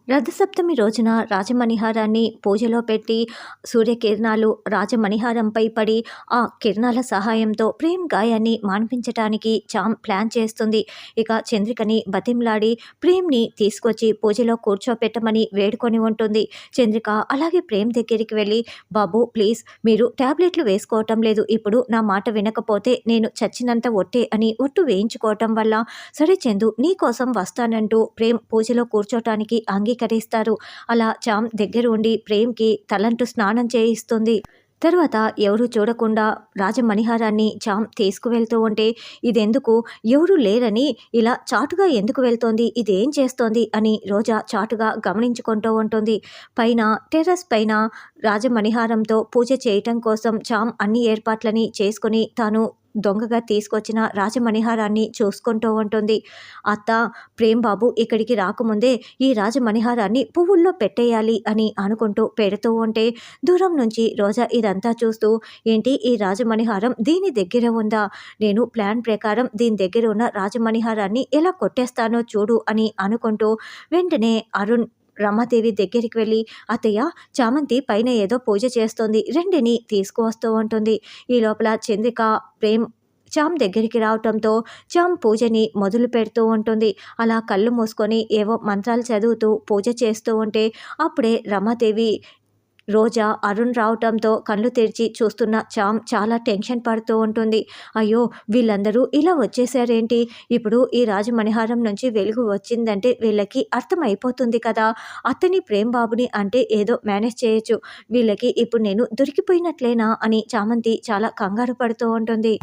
రథసప్తమి రోజున రాజమణిహారాన్ని పూజలో పెట్టి సూర్యకిరణాలు రాజమణిహారంపై పడి ఆ కిరణాల సహాయంతో ప్రేమ్ గాయాన్ని మాన్పించటానికి చామ్ ప్లాన్ చేస్తుంది. ఇక చంద్రికని బతిమ్లాడి ప్రేమ్ని తీసుకొచ్చి పూజలో కూర్చోపెట్టమని వేడుకొని ఉంటుంది. చంద్రిక అలాగే ప్రేమ్ దగ్గరికి వెళ్ళి, బాబు ప్లీజ్ మీరు ట్యాబ్లెట్లు వేసుకోవటం లేదు, ఇప్పుడు నా మాట వినకపోతే నేను చచ్చినంత ఒట్టే అని ఒట్టు వేయించుకోవటం వల్ల సరే చందు నీ కోసం వస్తానంటూ ప్రేమ్ పూజలో కూర్చోటానికి అంగీకరిస్తారు. అలా చామ్ దగ్గర ఉండి ప్రేమ్కి తలంటు స్నానం చేయిస్తుంది. తర్వాత ఎవరు చూడకుండా రాజమణిహారాన్ని చామ్ తీసుకువెళ్తూ ఉంటే, ఇదెందుకు ఎవరు లేరని ఇలా చాటుగా ఎందుకు వెళ్తోంది, ఇదేం చేస్తోంది అని రోజా చాటుగా గమనించుకుంటూ ఉంటుంది. పైన టెర్రస్ పైన రాజమణిహారంతో పూజ చేయటం కోసం చామ్ అన్ని ఏర్పాట్లని చేసుకుని తాను దొంగగా తీసుకొచ్చిన రాజమణిహారాన్ని చూసుకుంటూ ఉంటుంది. అత్త, ప్రేమ్ బాబు ఇక్కడికి రాకముందే ఈ రాజమణిహారాన్ని పువ్వుల్లో పెట్టేయాలి అని అనుకుంటూ పెడుతూ ఉంటే, దూరం నుంచి రోజా ఇదంతా చూస్తూ, ఏంటి ఈ రాజమణిహారం దీని దగ్గర ఉందా, నేను ప్లాన్ ప్రకారం దీని దగ్గర ఉన్న రాజమణిహారాన్ని ఎలా కొట్టేస్తానో చూడు అని అనుకుంటూ వెంటనే అరుణ్ రమాదేవి దగ్గరికి వెళ్ళి, అత్తయ్య చామంతి పైన ఏదో పూజ చేస్తోంది రెండిని తీసుకువస్తూ ఉంటుంది. ఈ లోపల చంద్రిక ప్రేమ్ చామ్ దగ్గరికి రావటంతో చామ్ పూజని మొదలు పెడుతూ ఉంటుంది. అలా కళ్ళు మూసుకొని ఏవో మంత్రాలు చదువుతూ పూజ చేస్తూ ఉంటే అప్పుడే రమాదేవి రోజా అరుణ్ రావటంతో కళ్ళు తెరిచి చూస్తున్న చామ్ చాలా టెన్షన్ పడుతూ ఉంటుంది. అయ్యో వీళ్ళందరూ ఇలా వచ్చేసారేంటి, ఇప్పుడు ఈ రాజమణిహారం నుంచి వెలుగు వచ్చిందంటే వీళ్ళకి అర్థమైపోతుంది కదా, అతని ప్రేమ్ బాబుని అంటే ఏదో మేనేజ్ చేయొచ్చు, వీళ్ళకి ఇప్పుడు నేను దొరికిపోయినట్లేనా అని చామంతి చాలా కంగారు పడుతూ ఉంటుంది.